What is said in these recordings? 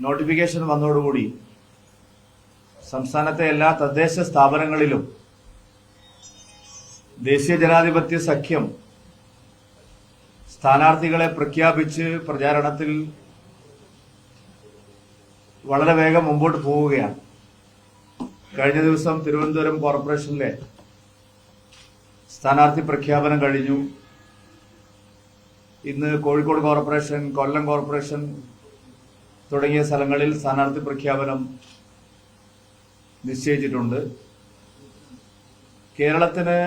Notification വന്നതോടുകൂടി സംസ്ഥാനത്തെ എല്ലാ തദ്ദേശ സ്ഥാപനങ്ങളിലും ദേശീയ ജനാധിപത്യ സഖ്യം സ്ഥാനാർത്ഥികളെ പ്രഖ്യാപിച്ച് പ്രചാരണത്തിൽ വളരെ വേഗം മുമ്പോട്ട് പോവുകയാണ്. കഴിഞ്ഞ ദിവസം തിരുവനന്തപുരം കോർപ്പറേഷനിലെ സ്ഥാനാർത്ഥി പ്രഖ്യാപനം കഴിഞ്ഞു. ഇന്ന് കോഴിക്കോട് കോർപ്പറേഷൻ, കൊല്ലം കോർപ്പറേഷൻ തുടങ്ങിയ സ്ഥലങ്ങളിൽ സ്ഥാനാർത്ഥി പ്രഖ്യാപനം നിശ്ചയിച്ചിട്ടുണ്ട്. കേരളത്തിന്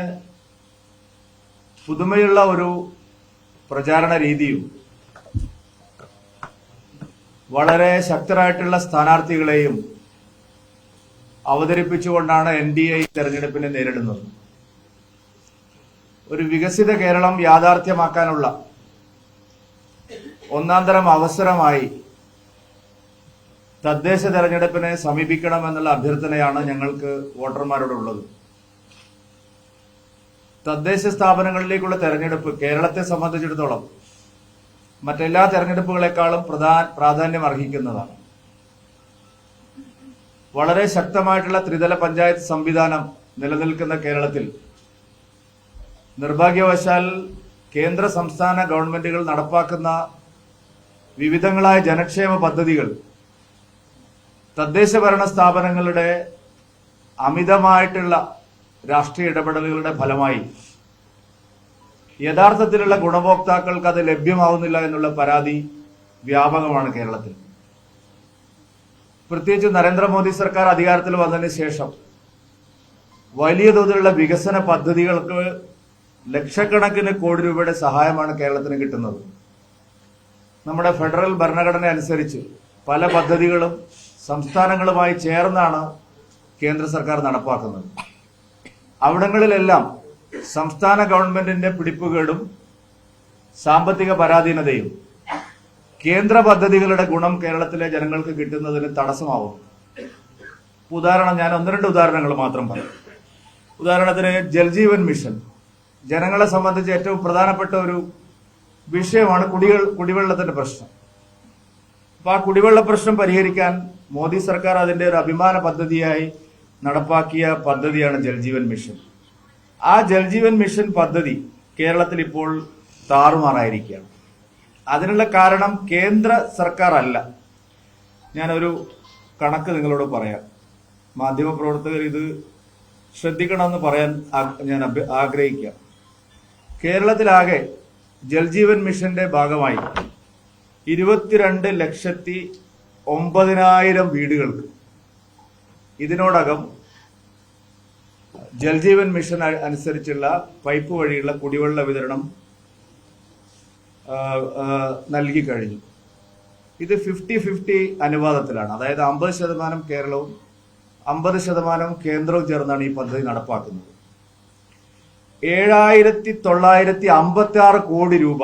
പുതുമയുള്ള ഒരു പ്രചാരണ രീതിയും വളരെ ശക്തരായിട്ടുള്ള സ്ഥാനാർത്ഥികളെയും അവതരിപ്പിച്ചുകൊണ്ടാണ് NDA തെരഞ്ഞെടുപ്പിനെ നേരിടുന്നത്. ഒരു വികസിത കേരളം യാഥാർത്ഥ്യമാക്കാനുള്ള ഒന്നാന്തരം അവസരമായി തദ്ദേശ തെരഞ്ഞെടുപ്പിനെ സമീപിക്കണമെന്നുള്ള അഭ്യർത്ഥനയാണ് ഞങ്ങൾക്ക് വോട്ടർമാരോടുള്ളത്. തദ്ദേശ സ്ഥാപനങ്ങളിലേക്കുള്ള തെരഞ്ഞെടുപ്പ് കേരളത്തെ സംബന്ധിച്ചിടത്തോളം മറ്റെല്ലാ തെരഞ്ഞെടുപ്പുകളെക്കാളും പ്രാധാന്യം അർഹിക്കുന്നതാണ്. വളരെ ശക്തമായിട്ടുള്ള ത്രിതല പഞ്ചായത്ത് സംവിധാനം നിലനിൽക്കുന്ന കേരളത്തിൽ നിർഭാഗ്യവശാൽ കേന്ദ്ര സംസ്ഥാന ഗവൺമെന്റുകൾ നടപ്പാക്കുന്ന വിവിധങ്ങളായ ജനക്ഷേമ പദ്ധതികൾ തദ്ദേശ ഭരണ സ്ഥാപനങ്ങളുടെ അമിതമായിട്ടുള്ള രാഷ്ട്രീയ ഇടപെടലുകളുടെ ഫലമായി യഥാർത്ഥത്തിലുള്ള ഗുണഭോക്താക്കൾക്ക് അത് ലഭ്യമാവുന്നില്ല എന്നുള്ള പരാതി വ്യാപകമാണ് കേരളത്തിൽ. പ്രത്യേകിച്ച് നരേന്ദ്രമോദി സർക്കാർ അധികാരത്തിൽ വന്നതിന് ശേഷം വലിയ തോതിലുള്ള വികസന പദ്ധതികൾക്ക് ലക്ഷക്കണക്കിന് കോടി രൂപയുടെ സഹായമാണ് കേരളത്തിന് കിട്ടുന്നത്. നമ്മുടെ ഫെഡറൽ ഭരണഘടന അനുസരിച്ച് പല പദ്ധതികളും സംസ്ഥാനങ്ങളുമായി ചേർന്നാണ് കേന്ദ്ര സർക്കാർ നടപ്പാക്കുന്നത്. അവിടങ്ങളിലെല്ലാം സംസ്ഥാന ഗവൺമെന്റിന്റെ പിടിപ്പുകേടും സാമ്പത്തിക പരാധീനതയും കേന്ദ്ര പദ്ധതികളുടെ ഗുണം കേരളത്തിലെ ജനങ്ങൾക്ക് കിട്ടുന്നതിന് തടസ്സമാവും. ഉദാഹരണം, ഞാൻ ഒന്ന് രണ്ട് ഉദാഹരണങ്ങൾ മാത്രം പറയാം. ഉദാഹരണത്തിന് ജൽജീവൻ മിഷൻ ജനങ്ങളെ സംബന്ധിച്ച് ഏറ്റവും പ്രധാനപ്പെട്ട ഒരു വിഷയമാണ് കുടിവെള്ളത്തിന്റെ പ്രശ്നം. അപ്പൊ ആ കുടിവെള്ള പ്രശ്നം പരിഹരിക്കാൻ മോദി സർക്കാർ അതിന്റെ ഒരു അഭിമാന പദ്ധതിയായി നടപ്പാക്കിയ പദ്ധതിയാണ് ജൽജീവൻ മിഷൻ. ആ ജൽജീവൻ മിഷൻ പദ്ധതി കേരളത്തിൽ ഇപ്പോൾ താറുമാറായിരിക്കുകയാണ്. അതിനുള്ള കാരണം കേന്ദ്ര സർക്കാർ അല്ല. ഞാനൊരു കണക്ക് നിങ്ങളോട് പറയാം. മാധ്യമപ്രവർത്തകർ ഇത് ശ്രദ്ധിക്കണമെന്ന് പറയാൻ ഞാൻ ആഗ്രഹിക്കാം. കേരളത്തിലാകെ ജൽജീവൻ മിഷന്റെ ഭാഗമായി 22,09,000 വീടുകൾക്ക് ഇതിനോടകം ജൽജീവൻ മിഷൻ അനുസരിച്ചുള്ള പൈപ്പ് വഴിയുള്ള കുടിവെള്ള വിതരണം നൽകി കഴിഞ്ഞു. ഇത് 50-50 അനുപാതത്തിലാണ്. അതായത് 50% കേരളവും 50% കേന്ദ്രവും ചേർന്നാണ് ഈ പദ്ധതി നടപ്പാക്കുന്നത്. 7,956 കോടി രൂപ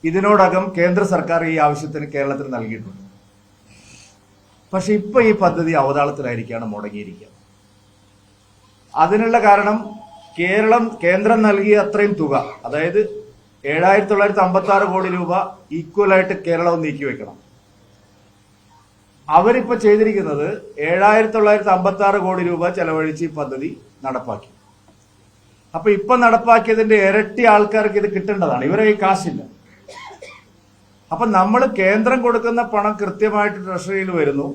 ഇതിനോടകം കേന്ദ്ര സർക്കാർ ഈ ആവശ്യത്തിന് കേരളത്തിന് നൽകിയിട്ടുണ്ട്. പക്ഷെ ഇപ്പൊ ഈ പദ്ധതി അവതാളത്തിലായിരിക്കുകയാണ്, മുടങ്ങിയിരിക്കുക. അതിനുള്ള കാരണം കേന്ദ്രം നൽകിയ അത്രയും തുക, അതായത് 7,956 കോടി രൂപ ഈക്വലായിട്ട് കേരളവും നീക്കിവെക്കണം. അവരിപ്പോ ചെയ്തിരിക്കുന്നത് 7,956 കോടി രൂപ ചെലവഴിച്ച് ഈ പദ്ധതി നടപ്പാക്കി. അപ്പൊ ഇപ്പൊ നടപ്പാക്കിയതിന്റെ ഇരട്ടി ആൾക്കാർക്ക് ഇത് കിട്ടേണ്ടതാണ്. ഇവരെ ഈ കാശില്ല. അപ്പൊ നമ്മൾ കേന്ദ്രം കൊടുക്കുന്ന പണം കൃത്യമായിട്ട് ട്രഷറിയിൽ വരുന്നു.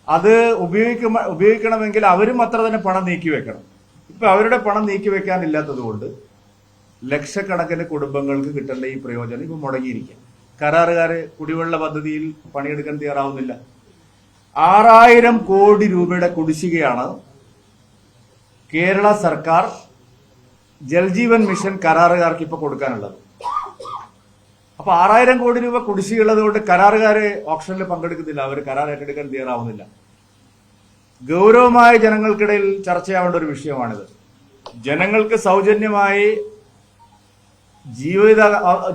അത് ഉപയോഗിക്കണമെങ്കിൽ അവരും അത്ര തന്നെ പണം നീക്കിവെക്കണം. ഇപ്പൊ അവരുടെ പണം നീക്കിവെക്കാനില്ലാത്തത് കൊണ്ട് ലക്ഷക്കണക്കിന് കുടുംബങ്ങൾക്ക് കിട്ടേണ്ട ഈ പ്രയോജനം ഇപ്പൊ മുടങ്ങിയിരിക്കുക. കരാറുകാര് കുടിവെള്ള പദ്ധതിയിൽ പണിയെടുക്കാൻ തയ്യാറാവുന്നില്ല. 6,000 കോടി രൂപയുടെ കുടിശ്ശികയാണ് കേരള സർക്കാർ ജൽജീവൻ മിഷൻ കരാറുകാർക്ക് ഇപ്പൊ കൊടുക്കാനുള്ളത്. അപ്പൊ 6,000 കോടി രൂപ കുടിശ്ശികയുള്ളത് കൊണ്ട് കരാറുകാരെ ഓപ്ഷനിൽ പങ്കെടുക്കുന്നില്ല. അവർ കരാർ ഏറ്റെടുക്കാൻ തയ്യാറാവുന്നില്ല. ഗൗരവമായ ജനങ്ങൾക്കിടയിൽ ചർച്ചയാവേണ്ട ഒരു വിഷയമാണിത്. ജനങ്ങൾക്ക് സൗജന്യമായി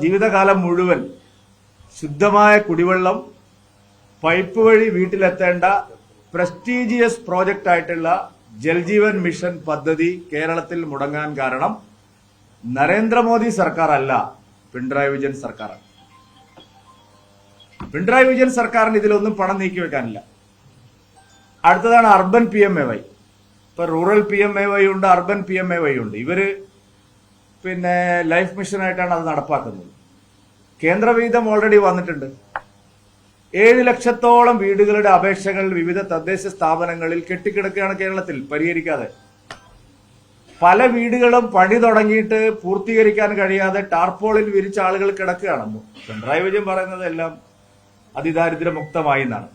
ജീവിതകാലം മുഴുവൻ ശുദ്ധമായ കുടിവെള്ളം പൈപ്പ് വഴി വീട്ടിലെത്തേണ്ട പ്രസ്റ്റീജിയസ് പ്രോജക്റ്റ് ആയിട്ടുള്ള ജൽജീവൻ മിഷൻ പദ്ധതി കേരളത്തിൽ മുടങ്ങാൻ കാരണം നരേന്ദ്രമോദി സർക്കാർ അല്ല, പിണറായി വിജയൻ സർക്കാരാണ്. പിണറായി വിജയൻ സർക്കാരിന് ഇതിലൊന്നും പണം നീക്കി വെക്കാനില്ല. അടുത്തതാണ് അർബൻ PMAY. ഇപ്പൊ റൂറൽ PMAY ഉണ്ട്, അർബൻ PMAY ഉണ്ട്. ഇവര് പിന്നെ ലൈഫ് മിഷനായിട്ടാണ് അത് നടപ്പാക്കുന്നത്. കേന്ദ്രവിഹിതം ഓൾറെഡി വന്നിട്ടുണ്ട്. 7 ലക്ഷത്തോളം വീടുകളുടെ അപേക്ഷകൾ വിവിധ തദ്ദേശ സ്ഥാപനങ്ങളിൽ കെട്ടിക്കിടക്കുകയാണ് കേരളത്തിൽ പരിഹരിക്കാതെ. പല വീടുകളും പണി തുടങ്ങിയിട്ട് പൂർത്തീകരിക്കാൻ കഴിയാതെ ടാർപോളിൽ വിരിച്ച ആളുകൾ കിടക്കുകയാണെന്ന്. പിണറായി വിജയൻ പറയുന്നത് എല്ലാം അതിദാരിദ്ര്യമുക്തമായി എന്നാണ്.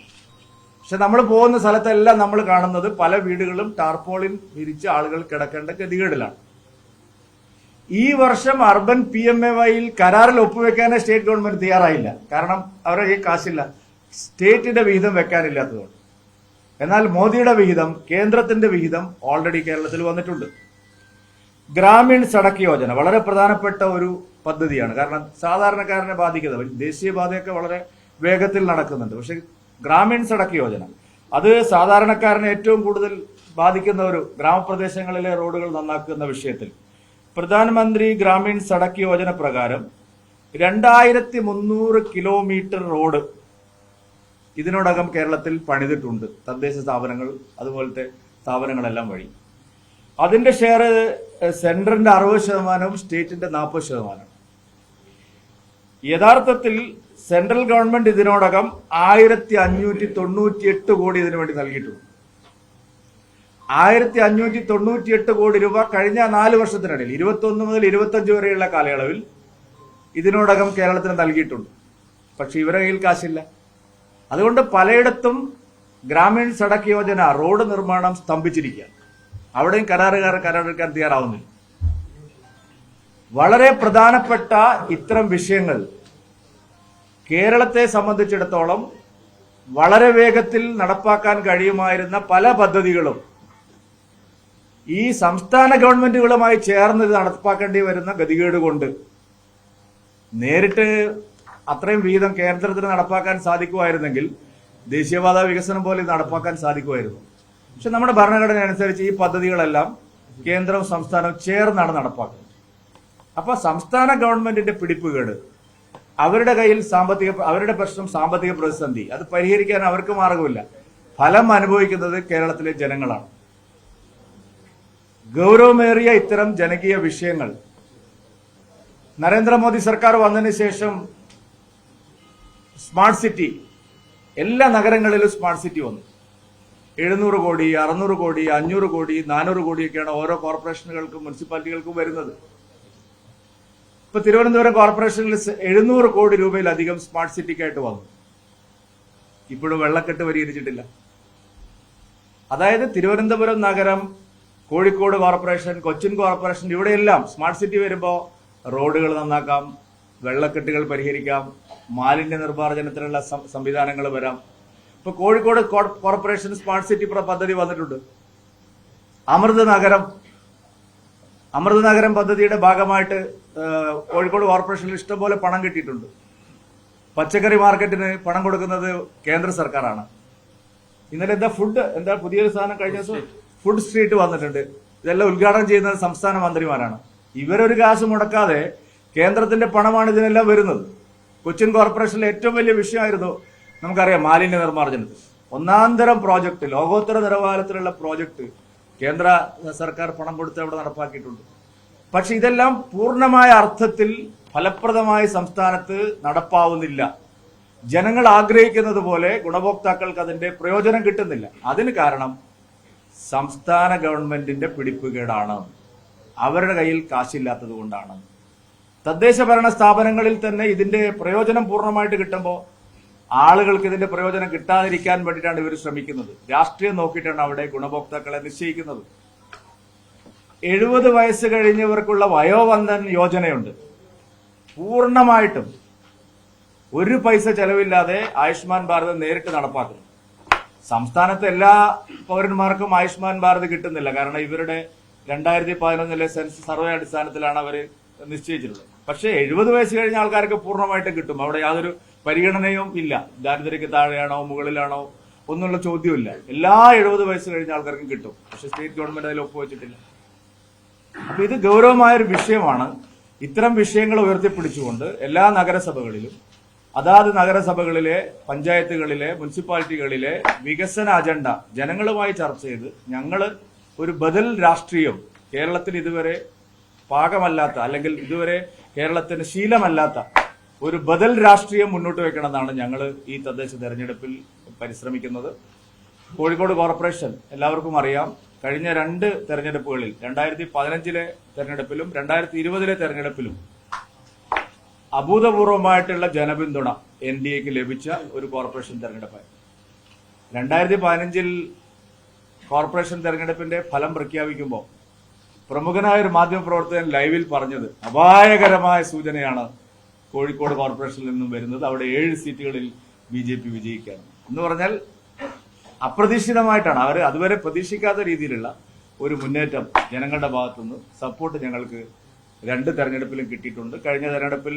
പക്ഷെ നമ്മൾ പോകുന്ന സ്ഥലത്തെല്ലാം നമ്മൾ കാണുന്നത് പല വീടുകളും ടാർപോളിൽ വിരിച്ച ആളുകൾ കിടക്കേണ്ട ഗതികേടിലാണ്. ഈ വർഷം അർബൻ PMAYയിൽ കരാറിൽ ഒപ്പുവെക്കാനേ സ്റ്റേറ്റ് ഗവൺമെന്റ് തയ്യാറായില്ല. കാരണം അവരുടെ ഈ കാശില്ല, സ്റ്റേറ്റിന്റെ വിഹിതം വെക്കാനില്ലാത്തതുകൊണ്ട്. എന്നാൽ മോദിയുടെ വിഹിതം, കേന്ദ്രത്തിന്റെ വിഹിതം ഓൾറെഡി കേരളത്തിൽ വന്നിട്ടുണ്ട്. ഗ്രാമീൺ സഡക് യോജന വളരെ പ്രധാനപ്പെട്ട ഒരു പദ്ധതിയാണ്. കാരണം സാധാരണക്കാരനെ ബാധിക്കുന്നത്, ദേശീയപാതയൊക്കെ വളരെ വേഗത്തിൽ നടക്കുന്നുണ്ട്. പക്ഷെ ഗ്രാമീൺ സഡക് യോജന അത് സാധാരണക്കാരനെ ഏറ്റവും കൂടുതൽ ബാധിക്കുന്ന ഒരു ഗ്രാമപ്രദേശങ്ങളിലെ റോഡുകൾ നന്നാക്കുന്ന വിഷയത്തിൽ പ്രധാനമന്ത്രി ഗ്രാമീൺ സഡക് യോജന പ്രകാരം 2300 കിലോമീറ്റർ റോഡ് ഇതിനോടകം കേരളത്തിൽ പണിതിട്ടുണ്ട്. തദ്ദേശ സ്ഥാപനങ്ങൾ അതുപോലത്തെ സ്ഥാപനങ്ങളെല്ലാം വഴി. അതിന്റെ ഷെയർ സെൻട്രലിന്റെ 60%, സ്റ്റേറ്റിന്റെ 40%. യഥാർത്ഥത്തിൽ സെൻട്രൽ ഗവൺമെന്റ് ഇതിനോടകം 1598 കോടി ഇതിനു വേണ്ടി നൽകിയിട്ടുണ്ട്. 1598 കോടി രൂപ കഴിഞ്ഞ 4 വർഷത്തിനിടയിൽ 21 മുതൽ 25 വരെയുള്ള കാലയളവിൽ ഇതിനോടകം കേരളത്തിന് നൽകിയിട്ടുണ്ട്. പക്ഷെ ഇവരുടെ കയ്യിൽ കാശില്ല. അതുകൊണ്ട് പലയിടത്തും ഗ്രാമീൺ സഡക് യോജന റോഡ് നിർമ്മാണം സ്തംഭിച്ചിരിക്കുകയാണ്. അവിടെയും കരാറെടുക്കാൻ തയ്യാറാവുന്നില്ല. വളരെ പ്രധാനപ്പെട്ട ഇത്തരം വിഷയങ്ങൾ കേരളത്തെ സംബന്ധിച്ചിടത്തോളം വളരെ വേഗത്തിൽ നടപ്പാക്കാൻ കഴിയുമായിരുന്ന പല പദ്ധതികളും ഈ സംസ്ഥാന ഗവൺമെന്റുകളുമായി ചേർന്ന് ഇത് നടപ്പാക്കേണ്ടി വരുന്ന ഗതികേട് കൊണ്ട് നേരിട്ട് അത്രയും വീതം കേന്ദ്രത്തിന് നടപ്പാക്കാൻ സാധിക്കുമായിരുന്നെങ്കിൽ ദേശീയപാത വികസനം പോലെ നടപ്പാക്കാൻ സാധിക്കുമായിരുന്നു. പക്ഷെ നമ്മുടെ ഭരണഘടന അനുസരിച്ച് ഈ പദ്ധതികളെല്ലാം കേന്ദ്രവും സംസ്ഥാനവും ചേർന്നാണ് നടപ്പാക്കുന്നത്. അപ്പൊ സംസ്ഥാന ഗവൺമെന്റിന്റെ പിടിപ്പുകേട്, അവരുടെ കയ്യിൽ അവരുടെ പ്രശ്നം സാമ്പത്തിക പ്രതിസന്ധി, അത് പരിഹരിക്കാൻ അവർക്ക് മാർഗമില്ല. ഫലം അനുഭവിക്കുന്നത് കേരളത്തിലെ ജനങ്ങളാണ്. ഗൗരവമേറിയ ഇത്തരം ജനകീയ വിഷയങ്ങൾ നരേന്ദ്രമോദി സർക്കാർ വന്നതിന് ശേഷം സ്മാർട്ട് സിറ്റി, എല്ലാ നഗരങ്ങളിലും സ്മാർട്ട് സിറ്റി വന്നു. 700 കോടി, 600 കോടി, 500 കോടി, 400 കോടിയൊക്കെയാണ് ഓരോ കോർപ്പറേഷനുകൾക്കും മുനിസിപ്പാലിറ്റികൾക്കും വരുന്നത്. ഇപ്പൊ തിരുവനന്തപുരം കോർപ്പറേഷനിൽ 700 കോടി രൂപയിലധികം സ്മാർട്ട് സിറ്റിക്കായിട്ട് വന്നു. ഇപ്പോഴും വെള്ളക്കെട്ട് പരിഹരിച്ചിട്ടില്ല. അതായത് തിരുവനന്തപുരം നഗരം, കോഴിക്കോട് കോർപ്പറേഷൻ, കൊച്ചിൻ കോർപ്പറേഷൻ, ഇവിടെയെല്ലാം സ്മാർട്ട് സിറ്റി വരുമ്പോൾ റോഡുകൾ നന്നാക്കാം, വെള്ളക്കെട്ടുകൾ പരിഹരിക്കാം, മാലിന്യ നിർമ്മാർജ്ജനത്തിനുള്ള സംവിധാനങ്ങൾ വരാം. ഇപ്പൊ കോഴിക്കോട് കോർപ്പറേഷൻ സ്മാർട്ട് സിറ്റി പദ്ധതി വന്നിട്ടുണ്ട്. അമൃത് നഗരം പദ്ധതിയുടെ ഭാഗമായിട്ട് കോഴിക്കോട് കോർപ്പറേഷനിൽ ഇഷ്ടംപോലെ പണം കിട്ടിയിട്ടുണ്ട്. പച്ചക്കറി മാർക്കറ്റിന് പണം കൊടുക്കുന്നത് കേന്ദ്ര സർക്കാരാണ്. ഇന്നലെ എന്താ പുതിയൊരു സാധനം കഴിഞ്ഞ ദിവസം ഫുഡ് സ്ട്രീറ്റ് വന്നിട്ടുണ്ട്. ഇതെല്ലാം ഉദ്ഘാടനം ചെയ്യുന്നത് സംസ്ഥാന മന്ത്രിമാരാണ്. ഇവരൊരു കാശ് മുടക്കാതെ കേന്ദ്രത്തിന്റെ പണമാണ് ഇതിനെല്ലാം വരുന്നത്. കൊച്ചിൻ കോർപ്പറേഷനിലെ ഏറ്റവും വലിയ വിഷയമായിരുന്നു നമുക്കറിയാം മാലിന്യ നിർമ്മാർജ്ജനത്തിൽ. ഒന്നാന്തരം പ്രോജക്ട്, ലോകോത്തര നിലവാരത്തിലുള്ള പ്രോജക്ട് കേന്ദ്ര സർക്കാർ പണം കൊടുത്ത് അവിടെ നടപ്പാക്കിയിട്ടുണ്ട്. പക്ഷെ ഇതെല്ലാം പൂർണ്ണമായ അർത്ഥത്തിൽ ഫലപ്രദമായി സംസ്ഥാനത്ത് നടപ്പാവുന്നില്ല. ജനങ്ങൾ ആഗ്രഹിക്കുന്നത് പോലെ ഗുണഭോക്താക്കൾക്ക് അതിന്റെ പ്രയോജനം കിട്ടുന്നില്ല. അതിന് കാരണം സംസ്ഥാന ഗവൺമെന്റിന്റെ പിടിപ്പുകേടാണ്, അവരുടെ കയ്യിൽ കാശില്ലാത്തത് കൊണ്ടാണ്. തദ്ദേശ ഭരണ സ്ഥാപനങ്ങളിൽ തന്നെ ഇതിന്റെ പ്രയോജനം പൂർണ്ണമായിട്ട് കിട്ടുമ്പോൾ ആളുകൾക്ക് ഇതിന്റെ പ്രയോജനം കിട്ടാതിരിക്കാൻ വേണ്ടിയിട്ടാണ് ഇവർ ശ്രമിക്കുന്നത്. രാഷ്ട്രീയം നോക്കിയിട്ടാണ് അവിടെ ഗുണഭോക്താക്കളെ നിശ്ചയിക്കുന്നത്. 70 വയസ്സ് കഴിഞ്ഞവർക്കുള്ള വയോവന്ദൻ യോജനയുണ്ട്. പൂർണ്ണമായിട്ടും ഒരു പൈസ ചെലവില്ലാതെ ആയുഷ്മാൻ ഭാരത് നേരിട്ട് നടപ്പാക്കുന്നു. സംസ്ഥാനത്തെ എല്ലാ പൗരന്മാർക്കും ആയുഷ്മാൻ ഭാരത് കിട്ടുന്നില്ല. കാരണം ഇവരുടെ 2011 സെൻസസ് സർവേ അടിസ്ഥാനത്തിലാണ് അവർ നിശ്ചയിച്ചിട്ടുള്ളത്. പക്ഷേ 70 വയസ്സ് കഴിഞ്ഞ ആൾക്കാർക്ക് പൂർണ്ണമായിട്ടും കിട്ടും. അവിടെ യാതൊരു പരിഗണനയും ഇല്ല. ദാരിദ്ര്യക്ക് താഴെയാണോ മുകളിലാണോ ഒന്നുള്ള ചോദ്യമില്ല. എല്ലാ 70 വയസ്സ് കഴിഞ്ഞ ആൾക്കാർക്കും കിട്ടും. പക്ഷെ സ്റ്റേറ്റ് ഗവൺമെന്റ് അതിൽ ഒപ്പുവെച്ചിട്ടില്ല. അപ്പൊ ഇത് ഗൗരവമായൊരു വിഷയമാണ്. ഇത്തരം വിഷയങ്ങൾ ഉയർത്തിപ്പിടിച്ചുകൊണ്ട് എല്ലാ നഗരസഭകളിലും അതാത് നഗരസഭകളിലെ, പഞ്ചായത്തുകളിലെ, മുനിസിപ്പാലിറ്റികളിലെ വികസന അജണ്ട ജനങ്ങളുമായി ചർച്ച ചെയ്ത് ഞങ്ങൾ ഒരു ബദൽ രാഷ്ട്രീയം കേരളത്തിൽ ഇതുവരെ പാകമല്ലാത്ത, അല്ലെങ്കിൽ ഇതുവരെ കേരളത്തിന് ശീലമല്ലാത്ത ഒരു ബദൽ രാഷ്ട്രീയം മുന്നോട്ട് വെക്കണമെന്നാണ് ഞങ്ങൾ ഈ തദ്ദേശ തെരഞ്ഞെടുപ്പിൽ പരിശ്രമിക്കുന്നത്. കോഴിക്കോട് കോർപ്പറേഷൻ എല്ലാവർക്കും അറിയാം, കഴിഞ്ഞ 2 തെരഞ്ഞെടുപ്പുകളിൽ 2015 തെരഞ്ഞെടുപ്പിലും 2020 തെരഞ്ഞെടുപ്പിലും അഭൂതപൂർവമായിട്ടുള്ള ജനപിന്തുണ NDAക്ക് ലഭിച്ച ഒരു കോർപ്പറേഷൻ തെരഞ്ഞെടുപ്പായി. 2015 കോർപ്പറേഷൻ തെരഞ്ഞെടുപ്പിന്റെ ഫലം പ്രഖ്യാപിക്കുമ്പോൾ പ്രമുഖനായ ഒരു മാധ്യമപ്രവർത്തകൻ ലൈവിൽ പറഞ്ഞത് അപായകരമായ സൂചനയാണ് കോഴിക്കോട് കോർപ്പറേഷനിൽ നിന്നും വരുന്നത്, അവിടെ 7 സീറ്റുകളിൽ BJP വിജയിക്കുകയാണ് എന്ന് പറഞ്ഞാൽ അപ്രതീക്ഷിതമായിട്ടാണ്. അവർ അതുവരെ പ്രതീക്ഷിക്കാത്ത രീതിയിലുള്ള ഒരു മുന്നേറ്റം ജനങ്ങളുടെ ഭാഗത്തുനിന്ന് സപ്പോർട്ട് ഞങ്ങൾക്ക് 2 തെരഞ്ഞെടുപ്പിലും കിട്ടിയിട്ടുണ്ട്. കഴിഞ്ഞ തെരഞ്ഞെടുപ്പിൽ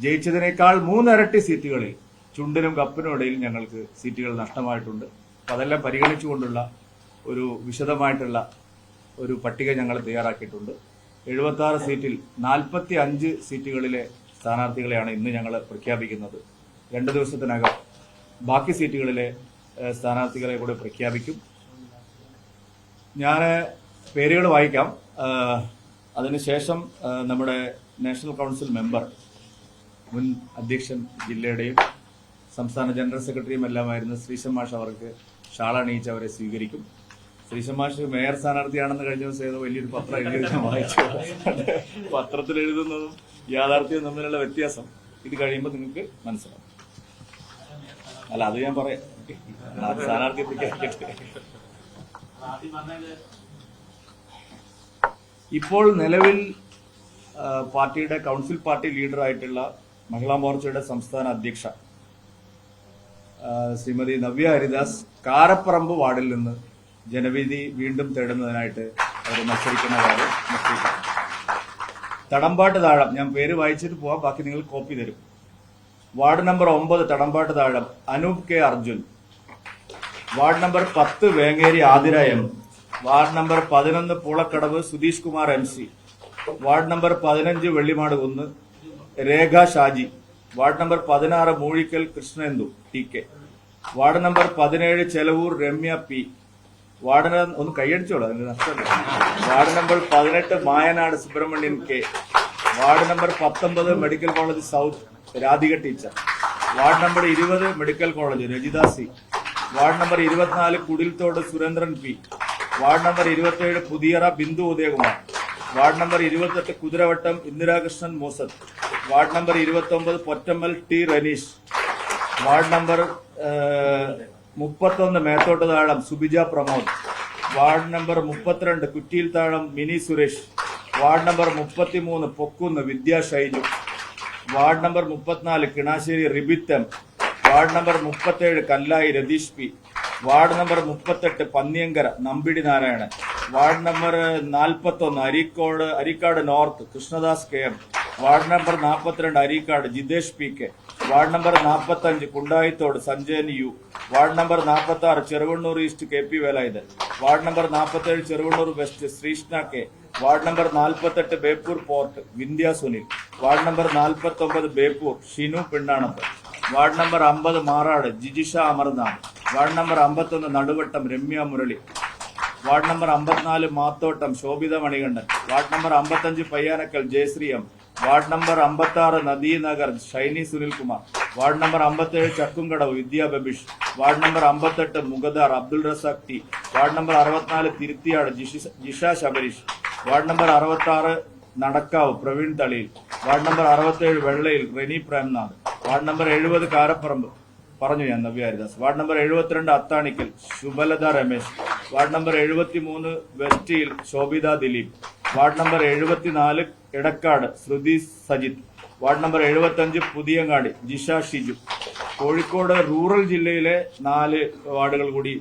ജയിച്ചതിനേക്കാൾ 3 ഇരട്ടി സീറ്റുകളിൽ ചുണ്ടിനും കപ്പിനും ഇടയിൽ ഞങ്ങൾക്ക് സീറ്റുകൾ നഷ്ടമായിട്ടുണ്ട്. അപ്പൊ അതെല്ലാം പരിഗണിച്ചുകൊണ്ടുള്ള ഒരു വിശദമായിട്ടുള്ള ഒരു പട്ടിക ഞങ്ങൾ തയ്യാറാക്കിയിട്ടുണ്ട്. 76 സീറ്റിൽ 45 സീറ്റുകളിലെ സ്ഥാനാർത്ഥികളെയാണ് ഇന്ന് ഞങ്ങൾ പ്രഖ്യാപിക്കുന്നത്. 2 ദിവസത്തിനകം ബാക്കി സീറ്റുകളിലെ സ്ഥാനാർത്ഥികളെ കൂടെ പ്രഖ്യാപിക്കും. ഞാൻ പേരുകൾ വായിക്കാം. അതിനുശേഷം നമ്മുടെ നാഷണൽ കൗൺസിൽ മെമ്പർ, മുൻ അധ്യക്ഷൻ, ജില്ലയുടെയും സംസ്ഥാന ജനറൽ സെക്രട്ടറിയും എല്ലാമായിരുന്നു ശ്രീശൻ മാഷ് അവർക്ക് ഷാളണിയിച്ച് അവരെ സ്വീകരിക്കും. ശ്രീശൻ മാഷ് മേയർ സ്ഥാനാർത്ഥിയാണെന്ന് കഴിഞ്ഞ ദിവസം ഏതോ വലിയൊരു പത്രം എഴുതി ഞാൻ വായിച്ചു. പത്രത്തിൽ എഴുതുന്നതും യാഥാർത്ഥ്യവും തമ്മിലുള്ള വ്യത്യാസം ഇത് കഴിയുമ്പോൾ നിങ്ങൾക്ക് മനസ്സിലാവും. അല്ല, അത് ഞാൻ പറയാം. സ്ഥാനാർത്ഥി പ്രഖ്യാപിക്കട്ടെ. ഇപ്പോൾ നിലവിൽ പാർട്ടിയുടെ കൗൺസിൽ പാർട്ടി ലീഡറായിട്ടുള്ള മഹിളാ മോർച്ചയുടെ സംസ്ഥാന അധ്യക്ഷ ശ്രീമതി നവ്യ ഹരിദാസ് കാരപ്പറമ്പ് വാർഡിൽ നിന്ന് ജനവിധി വീണ്ടും തേടുന്നതിനായിട്ട് അവർ മത്സരിക്കുന്ന കാര്യം നിശ്ചയിക്കും. തടമ്പാട്ട് താഴം, ഞാൻ പേര് വായിച്ചിട്ട് പോവാം, ബാക്കി നിങ്ങൾ കോപ്പി തരും. Ward number 9 Thadambattu Thazham Anoop K Arjun. Ward number 10 Vengeri Athira M. Ward number 11 Poolakkadavu Sudheesh Kumar MC. Ward number 15 Vellimadu 1 Rekha Shaji. Ward number 16 Moozhikkal Krishnendu TK. Ward number 17 Chelavoor Ramya P. Ward ഒന്ന് കൈയടിച്ചോളൂ, അതിന് നഷ്ടമില്ല. Ward number 18 Mayanad Subramanian K. Ward number 19 medical college south Radhika teacher. Ward number 20 medical college Rajitha C. Ward number 24 Kudilthode Surendran P. Ward number 27 Puthiyara Bindu Udayakumar. Ward number 28 Kuthiravattam Indirakrishnan Moosath. Ward number 29 Pottammal T Raneesh. Ward number 31 Methottu Thazham Subija Pramod. Ward number 32 Kuttiyil Thazham Mini Suresh. Ward number 33 Pokkunnu Vidya Shaiju. Ward number 34 Kinassery Ribith M. Ward number 37 Kallai Ratheesh P. Ward number 38 Panniyankara Nambidi Narayanan. Ward number 41 Areekkad north Krishnadas KM. Ward number 42 Areekad Jithesh PK. Ward number 45 Kundayithodu Sanjayan U. Ward number 46 Cheruvannur east KP Velayudhan. Ward number 47 Cheruvannur west Sreeshna K. Ward number 48 Beypore port Vindhya Sunil. Ward number 49 Beypore Shinu Pinnanath. Ward number 50 Marad Jijisha Amarnath. Ward number 51 Naduvattam Ramya Murali. Ward number 54 Mathottam Shobhitha Manikandan. Ward number 55 Payyanakkal Jayasree M. Ward number 56 Nadinagar Shiny Sunilkumar. Ward number 57 Chakkumkadavu Vidya Babish. Ward number 58 Mugadar Abdul Razak T. Ward number 64 Thiruthiyad Jisha Sabareesh. Ward number 66 Nadakkavu Praveen Thaliyil. Ward number 67 Vellayil Reni Premnath. Ward number 70 Karaparamba പറഞ്ഞു ഞാൻ Navya Haridas. Ward number 72 Athanikkal Shubhalatha Ramesh. Ward number 73 വെസ്റ്റിയിൽ Shobhitha Dileep. Ward number 74 Edakkad Sruthi Sajith. Ward number 75 Puthiyangadi Jisha Shiju. Kozhikode rural ജില്ലയിലെ 4 വാർഡുകൾ കൂടി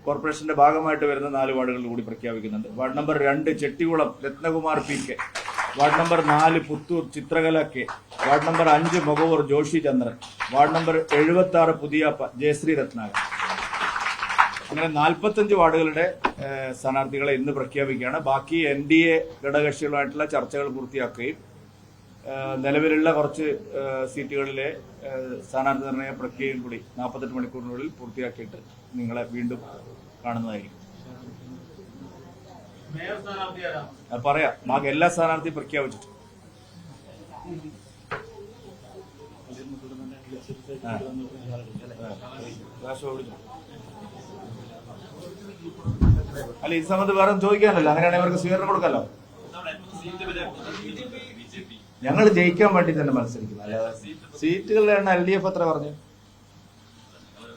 കോർപ്പറേഷന്റെ ഭാഗമായിട്ട് വരുന്ന 4 വാർഡുകൾ കൂടി പ്രഖ്യാപിക്കുന്നുണ്ട്. Ward number 2 Chettikulam Ratnakumar PK. Ward number 4 Puthur Chithrakala K. Ward number 5 Mokavoor Joshi Chandran. Ward number 76 Puthiyappa Jayasree Ratnakar. അങ്ങനെ 45 വാർഡുകളുടെ സ്ഥാനാർത്ഥികളെ ഇന്ന് പ്രഖ്യാപിക്കുകയാണ്. ബാക്കി NDA ഘടകകക്ഷികളുമായിട്ടുള്ള ചർച്ചകൾ പൂർത്തിയാക്കുകയും നിലവിലുള്ള കുറച്ച് സീറ്റുകളിലെ സ്ഥാനാർത്ഥി നിർണയ പ്രക്രിയയും കൂടി 48 മണിക്കൂറിനുള്ളിൽ പൂർത്തിയാക്കിയിട്ട് നിങ്ങളെ വീണ്ടും കാണുന്നതായിരിക്കും. പറയാം, ബാക്കി എല്ലാ സ്ഥാനാർത്ഥിയും പ്രഖ്യാപിച്ചിട്ട്. അല്ല, ഈ സമയത്ത് വേറെ ചോദിക്കാനല്ലോ, അങ്ങനെയാണെങ്കിൽ അവർക്ക് സ്വീകരണം കൊടുക്കാമല്ലോ. ഞങ്ങൾ ജയിക്കാൻ വേണ്ടി തന്നെ മത്സരിക്കുന്നത്, അല്ലാതെ സീറ്റുകളുടെ എണ്ണം LDF എത്ര പറഞ്ഞു?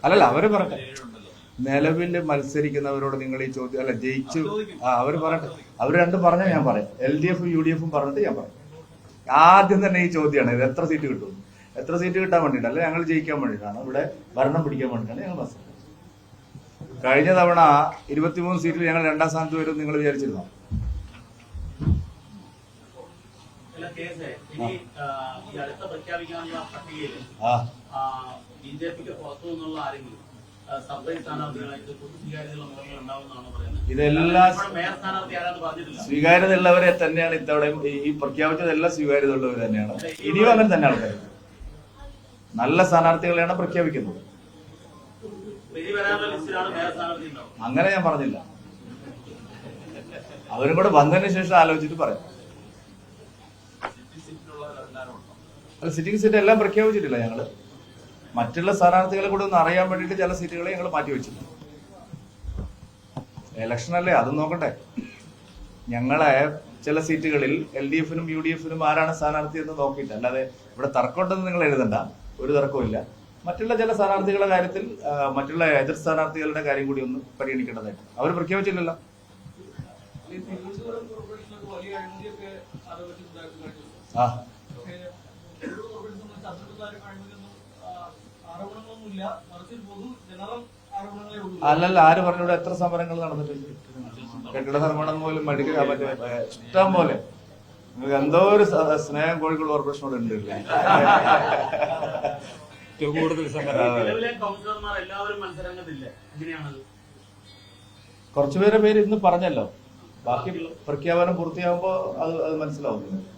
അല്ലല്ല, അവര് പറയട്ടെ. നിലവിൽ മത്സരിക്കുന്നവരോട് നിങ്ങൾ ഈ ചോദ്യം അല്ല ജയിച്ചു അവര് പറയട്ടെ. അവര് രണ്ടും പറഞ്ഞാൽ ഞാൻ പറയാം. LDF UDF പറഞ്ഞിട്ട് ഞാൻ പറയാം. ആദ്യം തന്നെ ഈ ചോദ്യമാണ്, ഇത് എത്ര സീറ്റ് കിട്ടും, എത്ര സീറ്റ് കിട്ടാൻ വേണ്ടിയിട്ട്, അല്ലെ ഞങ്ങൾ ജയിക്കാൻ വേണ്ടിയിട്ടാണ്, ഇവിടെ ഭരണം പിടിക്കാൻ വേണ്ടിയിട്ടാണ് ഞങ്ങൾ മത്സരം. കഴിഞ്ഞ തവണ 23 സീറ്റിൽ ഞങ്ങൾ 2ാം സ്ഥാനത്ത് വരും നിങ്ങൾ വിചാരിച്ചിരുന്നോ? ഇതെല്ലാം സ്വീകാര്യത ഉള്ളവരെ തന്നെയാണ് ഇത്തവണ ഈ പ്രഖ്യാപിച്ചതെല്ലാം സ്വീകാര്യത ഉള്ളവർ തന്നെയാണ്. ഇനിയും അങ്ങനെ തന്നെയാണ്. നല്ല സ്ഥാനാർത്ഥികളെയാണ് പ്രഖ്യാപിക്കുന്നത്. അങ്ങനെ ഞാൻ പറഞ്ഞില്ല, അവരും കൂടെ വന്നതിന് ശേഷം ആലോചിച്ചിട്ട് പറയാം. അല്ല, സിറ്റിംഗ് സീറ്റ് എല്ലാം പ്രഖ്യാപിച്ചിട്ടില്ല ഞങ്ങള്. മറ്റുള്ള സ്ഥാനാർത്ഥികളെ കൂടെ ഒന്ന് അറിയാൻ വേണ്ടിയിട്ട് ചില സീറ്റുകളെ ഞങ്ങൾ മാറ്റിവെച്ചില്ല. ഇലക്ഷനല്ലേ, അതും നോക്കട്ടെ. ഞങ്ങളെ ചില സീറ്റുകളിൽ LDFനും UDFനും ആരാണ് സ്ഥാനാർത്ഥി എന്ന് നോക്കിയിട്ട്, അല്ലാതെ ഇവിടെ തർക്കമുണ്ടെന്ന് നിങ്ങൾ എഴുതണ്ട, ഒരു തർക്കവും. മറ്റുള്ള ചില സ്ഥാനാർത്ഥികളുടെ കാര്യത്തിൽ മറ്റുള്ള എതിർ സ്ഥാനാർത്ഥികളുടെ കാര്യം കൂടി ഒന്ന് പരിഗണിക്കേണ്ടതായിട്ട് അവർ പ്രഖ്യാപിച്ചില്ലല്ലോ. അല്ലല്ല, ആര് പറഞ്ഞു? ഇവിടെ എത്ര സമരങ്ങൾ നടന്നിട്ടുണ്ട്? കെട്ടിട നിർമ്മാണം പോലും മെഡിക്കൽ മറ്റേ ഇഷ്ടം പോലെ. നിങ്ങൾക്ക് എന്തോ ഒരു സ്നേഹം കോഴിക്കോട് കോർപ്പറേഷനോട് ഉണ്ട്. കൂടുതൽ കുറച്ചുപേരെ പേര് ഇന്ന് പറഞ്ഞല്ലോ, ബാക്കി പ്രഖ്യാപനം പൂർത്തിയാകുമ്പോ അത് മനസ്സിലാവും.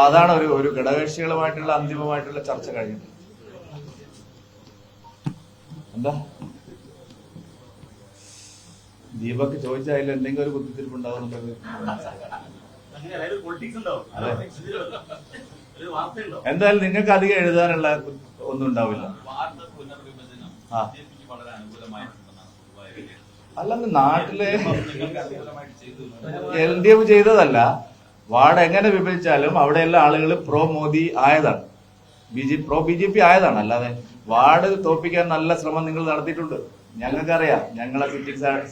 അതാണ് ഒരു ഘടകകക്ഷികളുമായിട്ടുള്ള അന്തിമമായിട്ടുള്ള ചർച്ച കഴിഞ്ഞത്. എന്താ ദീപക് ചോദിച്ചാൽ അതിൽ എന്തെങ്കിലും ഒരു കുത്തിത്തിരിപ്പുണ്ടാവുന്നുണ്ടത്? എന്തായാലും നിങ്ങൾക്ക് അധികം എഴുതാനുള്ള ഒന്നും ഉണ്ടാവില്ല. അല്ലെന്ന് നാട്ടിലെ LDF ചെയ്തതല്ല. വാർഡ് എങ്ങനെ വിഭജിച്ചാലും അവിടെയുള്ള ആളുകൾ പ്രോ മോദി ആയതാണ്, പ്രോ BJP ആയതാണ്. അല്ലാതെ വാർഡ് തോപ്പിക്കാൻ നല്ല ശ്രമം നിങ്ങൾ നടത്തിയിട്ടുണ്ട്. ഞങ്ങൾക്കറിയാം, ഞങ്ങളെ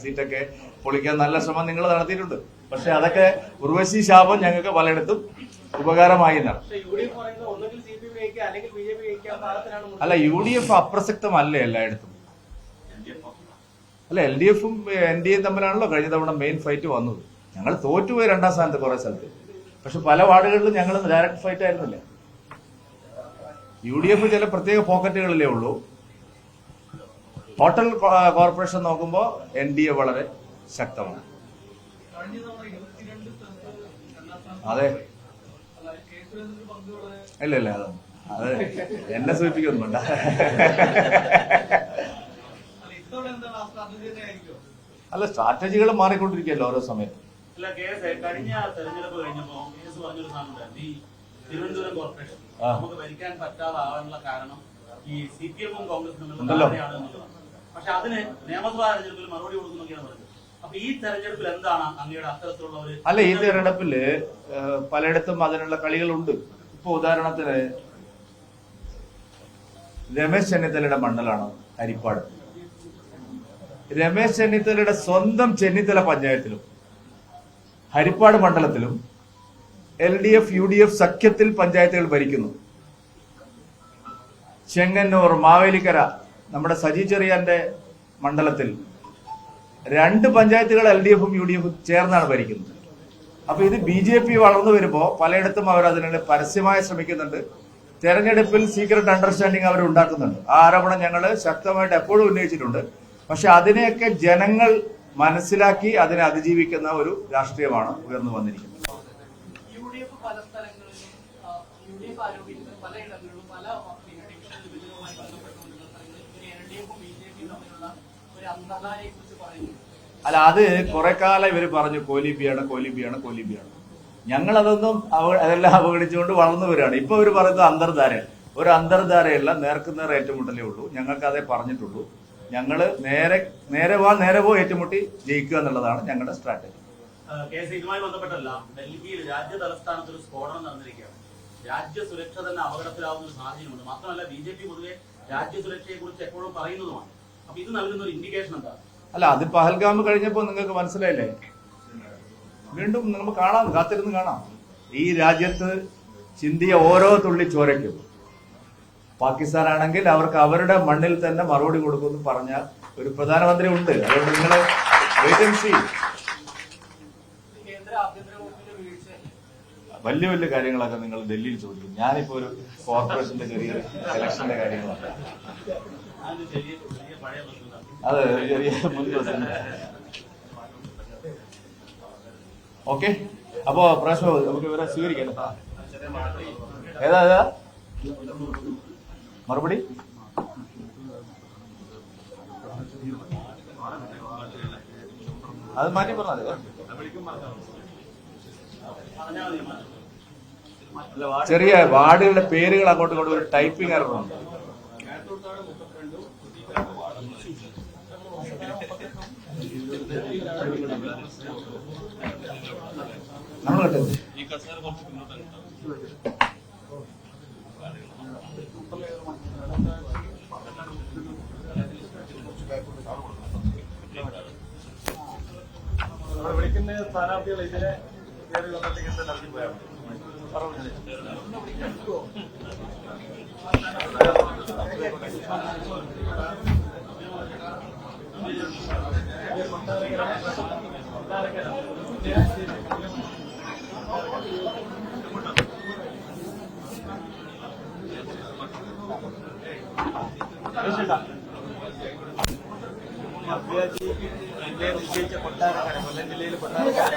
സീറ്റൊക്കെ പൊളിക്കാൻ നല്ല ശ്രമം നിങ്ങൾ നടത്തിയിട്ടുണ്ട്. പക്ഷെ അതൊക്കെ ഉർവശി ശാപം ഞങ്ങൾക്ക് പലയിടത്തും ഉപകാരമായി എന്നാണ്. അല്ല, UDF അപ്രസക്തമല്ലേ എല്ലായിടത്തും? അല്ല, LDFും NDAയും തമ്മിലാണല്ലോ കഴിഞ്ഞ തവണ മെയിൻ ഫൈറ്റ് വന്നത്. ഞങ്ങൾ തോറ്റുപോയി 2ാം സ്ഥാനത്ത് കുറെ സ്ഥലത്ത്. പക്ഷെ പല വാർഡുകളിലും ഞങ്ങൾ ഡയറക്ട് ഫൈറ്റ് ആയിരുന്നില്ല. UDF ചില പ്രത്യേക പോക്കറ്റുകളിലേ ഉള്ളൂ. ടോട്ടൽ കോർപ്പറേഷൻ നോക്കുമ്പോൾ NDA വളരെ ശക്തമാണ്. അതെ, ഇല്ല അത് എന്നെ സൂചിപ്പിക്കൊന്നും വേണ്ട. അല്ല, സ്ട്രാറ്റജികൾ മാറിക്കൊണ്ടിരിക്കുകയല്ലോ ഓരോ സമയത്ത്. കഴിഞ്ഞ തെരഞ്ഞെടുപ്പ് കഴിഞ്ഞപ്പോ തിരുവനന്തപുരം കോർപ്പറേഷൻ നമുക്ക് ഭരിക്കാൻ പറ്റാതാവാനുള്ള കാരണം ഈ CPM-ഉം കോൺഗ്രസും തമ്മിലാണ് എന്നുള്ളതാണ്. പക്ഷെ അതിന് നിയമസഭാ തെരഞ്ഞെടുപ്പിൽ മറുപടി കൊടുക്കുന്നൊക്കെയാണ് പറഞ്ഞത്. അപ്പൊ ഈ തെരഞ്ഞെടുപ്പിൽ എന്താണ് അങ്ങയുടെ അത്തരത്തിലുള്ള ഒരു? അല്ല, ഈ തെരഞ്ഞെടുപ്പില് പലയിടത്തും അതിനുള്ള കളികളുണ്ട്. ഇപ്പൊ ഉദാഹരണത്തിന് രമേശ് ചെന്നിത്തലയുടെ മണ്ഡലമാണ് ഹരിപ്പാട്. രമേശ് ചെന്നിത്തലയുടെ സ്വന്തം ചെന്നിത്തല പഞ്ചായത്തിലും ഹരിപ്പാട് മണ്ഡലത്തിലും LDF UDF സഖ്യത്തിൽ പഞ്ചായത്തുകൾ ഭരിക്കുന്നു. ചെങ്ങന്നൂർ, മാവേലിക്കര, നമ്മുടെ സജി ചെറിയാന്റെ മണ്ഡലത്തിൽ 2 പഞ്ചായത്തുകൾ LDFും UDFും ചേർന്നാണ് ഭരിക്കുന്നത്. അപ്പൊ ഇത് BJP വളർന്നു വരുമ്പോ പലയിടത്തും അവർ അതിനുള്ള പരസ്യമായി ശ്രമിക്കുന്നുണ്ട്. തെരഞ്ഞെടുപ്പിൽ സീക്രട്ട് അണ്ടർസ്റ്റാൻഡിങ് അവർ ഉണ്ടാക്കുന്നുണ്ട്. ആ ആരോപണം ഞങ്ങൾ ശക്തമായിട്ട് എപ്പോഴും ഉന്നയിച്ചിട്ടുണ്ട്. പക്ഷെ അതിനെയൊക്കെ ജനങ്ങൾ മനസ്സിലാക്കി അതിനെ അതിജീവിക്കുന്ന ഒരു രാഷ്ട്രീയമാണ് ഉയർന്നു വന്നിരിക്കുന്നത്. എൽഡിഎഫ് ആരോപിക്കുന്നത് പലയിടങ്ങളിലും പല ഡിവിഷൻ വിഭജനവുമായി ബന്ധപ്പെട്ടുകൊണ്ട് എൽഡിഎഫും ബിജെപിയും തമ്മിലുള്ള ഒരു അന്തർധാരയെ കുറിച്ച് പറയുന്നു. അല്ല, അത് കുറെ കാലം ഇവര് പറഞ്ഞു കോലിബിയാണ്. ഞങ്ങളതൊന്നും അതെല്ലാം അവഗണിച്ചുകൊണ്ട് വളർന്നു വരികയാണ്. ഇപ്പൊ ഇവർ പറയുന്നത് അന്തർധാര. ഒരു അന്തർധാരയല്ല, നേർക്കുനേർ ഏറ്റുമുട്ടലേ ഉള്ളൂ. ഞങ്ങൾക്ക് അതേ പറഞ്ഞിട്ടുള്ളൂ. ഞങ്ങള് നേരെ പോ ഏറ്റുമുട്ടി ജയിക്കുക എന്നുള്ളതാണ് ഞങ്ങളുടെ സ്ട്രാറ്റജി. കേസ് ഇതുമായി ബന്ധപ്പെട്ടല്ല, ഡൽഹിയിൽ രാജ്യ തലസ്ഥാനത്ത് ഒരു സ്ഫോടനം നടന്നിരിക്കുകയാണ്. രാജ്യസുരക്ഷ തന്നെ അപകടത്തിലാവുന്ന ഒരു സാഹചര്യമുണ്ട്. മാത്രമല്ല ബിജെപി പൊതുവെ രാജ്യസുരക്ഷയെ കുറിച്ച് എപ്പോഴും പറയുന്നതുമാണ്. അപ്പൊ ഇത് നൽകുന്ന ഒരു ഇൻഡിക്കേഷൻ എന്താ? അല്ല, അത് പഹൽഗാം കഴിഞ്ഞപ്പോ നിങ്ങൾക്ക് മനസ്സിലായില്ലേ? വീണ്ടും നമുക്ക് കാത്തിരുന്ന് കാണാം. ഈ രാജ്യത്ത് ചിന്തിയ ഓരോ തുള്ളി ചോരയ്ക്കും പാകിസ്ഥാൻ ആണെങ്കിൽ അവർക്ക് അവരുടെ മണ്ണിൽ തന്നെ മറുപടി കൊടുക്കുമെന്ന് പറഞ്ഞ ഒരു പ്രധാനമന്ത്രി ഉണ്ട്. അതുകൊണ്ട് നിങ്ങൾ വെയിറ്റ് ആൻഡ് സീ. വലിയ വലിയ കാര്യങ്ങളൊക്കെ നിങ്ങൾ ഡൽഹിയിൽ ചോദിക്കും. ഞാനിപ്പോ ഒരു കോർപ്പറേഷന്റെ ചെറിയ ഇലക്ഷന്റെ കാര്യങ്ങളൊക്കെ അതെ ചെറിയ മുൻ പ്രശ്നം. ഓക്കെ, അപ്പോ പ്രാവശ്യം നമുക്ക് ഇവരെ സ്വീകരിക്കാം. ഏതാ മറുപടി? അത് മാറ്റി പറഞ്ഞാൽ ചെറിയ വാർഡുകളുടെ പേരുകൾ അങ്ങോട്ടും ഇങ്ങോട്ടും ഒരു ടൈപ്പിംഗ് എററുണ്ട്. നമ്മൾ കേട്ടത് വിളിക്കുന്ന സ്ഥാനാർത്ഥികൾ ഇതിനെ കയറി വന്നിട്ട് നടത്തി പോയാൽ ജില്ലയിൽ നിശ്ചയിച്ച കൊട്ടാരക്കര, കൊല്ലം ജില്ലയിൽ കൊട്ടാരക്കര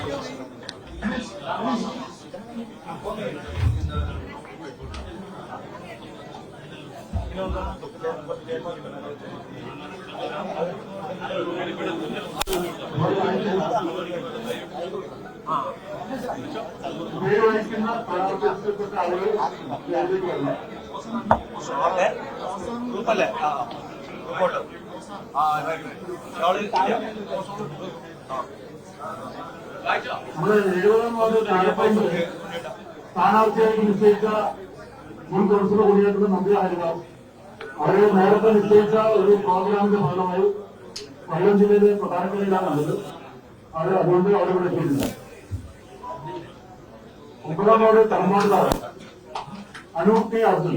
ഉപയോഗിക്കുന്ന പരാമർശിക്കപ്പെട്ട ആളുകൾ ഗ്രൂപ്പല്ലേ? റിപ്പോർട്ട് നമ്മുടെ 70 വാർഡ് താഴെപ്പറമ്പ് സ്ഥാനാർത്ഥിയായി നിശ്ചയിച്ച മുൻ കൗൺസിലർ കൂടിയായിട്ടുള്ള മന്ത്രി ഹരിദാസ് അവരെ നേരത്തെ നിശ്ചയിച്ച ഒരു പ്രോഗ്രാമിന്റെ ഭാഗമായി കൊല്ലം ജില്ലയിലെ കൊട്ടാരക്കരയിലാണ് ഉള്ളത്. അവർ അതുകൊണ്ട് അവിടെ ഇവിടെ എത്തിയിട്ടില്ല. 9 ward Thalamad Anoop K Arjun,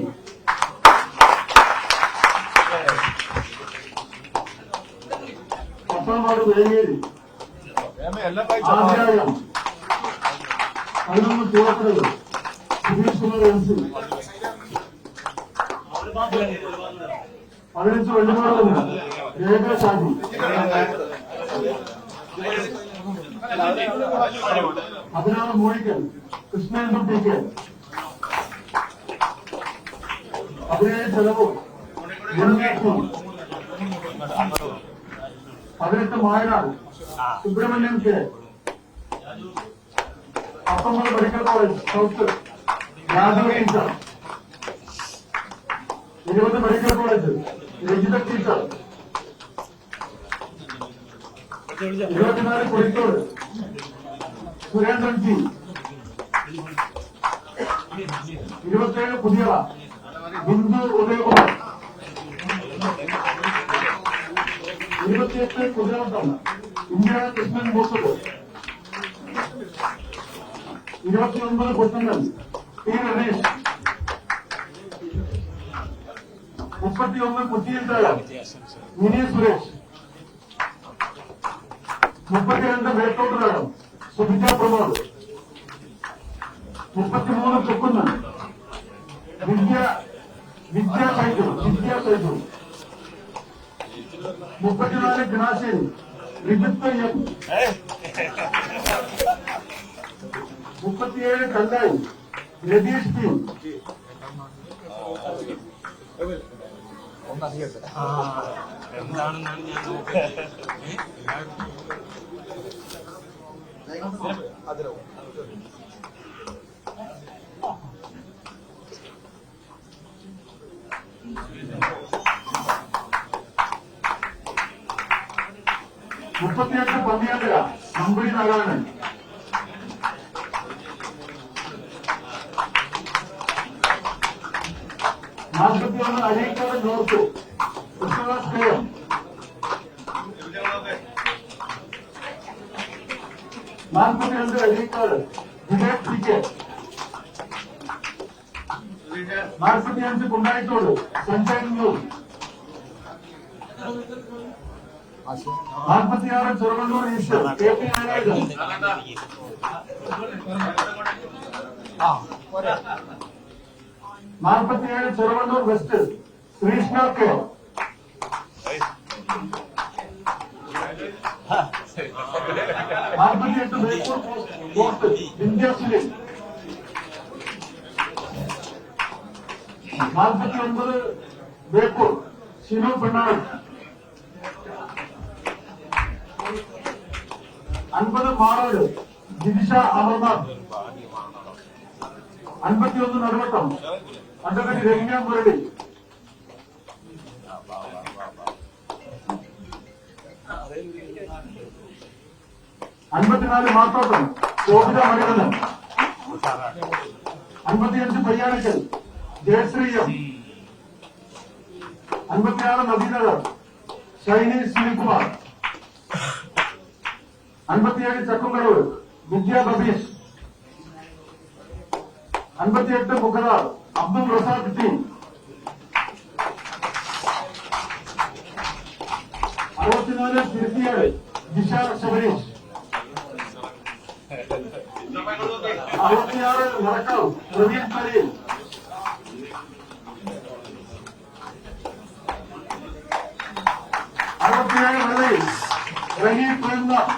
10 ward Vengeri ആദ്യായം 11 ചൂളക്കടകൾ സുധീഷ് കുമാർ MC, 15 വെള്ളിമാടുണ്ട് രേഖ ഷാജി, 16 മൂഴിക്കൽ കൃഷ്ണേന്ദ്രൻ PK, 17 ചെലവും 18 Mayanad Subramanian K, 19 medical college south Rajeev teacher, 20 medical college Rajitha teacher, 24 Kozhikode Surendran G, 27 പുതിയ ബിന്ദു ഉദയകുമാർ, 28 കുതിരവട്ടം ഇന്ദിരാ കൃഷ്ണൻ മൂസത്, 29 കൊച്ചങ്ങൽ T രമേശ്, 31 കുറ്റിയിൽത്താഴ മിനി സുരേഷ്, 32 മേത്തോട്ടുകാരം സുഭിജ പ്രമോദ്, 33 ചുക്കുന്ന് വിദ്യ സൈജു, 34 ഗണാശ്ശേരി റിജിത്ത് എം, 37 കല്ലായി രതീഷ് പി, എന്താണെന്നാണ് ഞാൻ മുപ്പത്തിയെട്ട് പന്നിയാണ്ടിര Namboori Narayanan, 41 Areekkad north Krishnadas K M, 42 Areekad Vivek P K, 45 Kundayithodu Sanjay ന്യൂസ്, 46 Cheruvannur east K P Narayanan, 47 Cheruvannur west Sreeshna K, 48 Beypore post വിന്ധ്യാസുലിൻ, 49 ബേപ്പൂർ ഷിനു പെണ്ണാട്, 50 Marod Jithisha Amarnath, 51 Naduvattam advocate Ramya Murali, 54 Mathottam Shobhitha Manikandan, 55 Payyanakkal Jayasree M, 56 Nadinagar Shiny Sunilkumar, 57 Chakkumkadavu Vidya Babeesh, 58 Mukhadar Abdul Razak team, 64 Thiruthiyad ജിഷാർ ശബരീഷ്, 66 നടക്കാവ് പ്രവീൺ പരേൽ, 67 വെള്ളയിൽ റഹീം പ്രേംനാഥ്,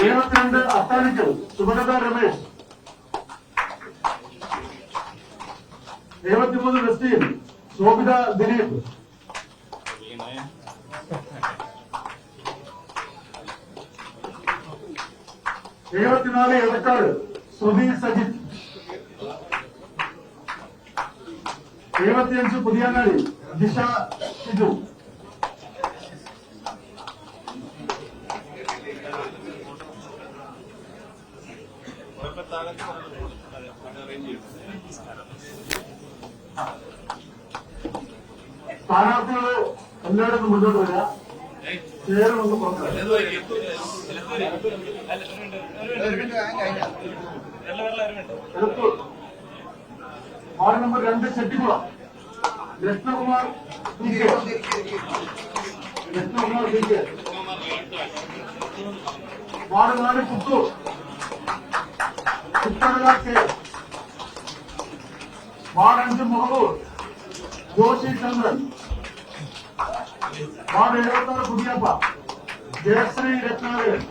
72 അത്താണിക്കൽ സുഭദ്ര രമേശ്, 73 വെസ്റ്റിയിൽ ശോഭിത ദിലീപ്, 74 എടക്കാട് ശ്രുതി സജിത്ത്, 75 പുതിയങ്ങാടി ജിഷ ഷിജു, സ്ഥാനാർത്ഥികള് എല്ലായിടത്തും മുന്നോട്ട് വരിക, ചേരുമെന്ന് പുറത്തു ward number 2 Chettikulam Lakshmakumar P K, ward 4 Puthur ചിത്തടക കെ, വാർഡ് 5 മുഹബൂർ ജോഷി ചന്ദ്രൻ, വാർഡ് 76 പുതിയപ്പ ജയശ്രീ രത്നാകരൻ,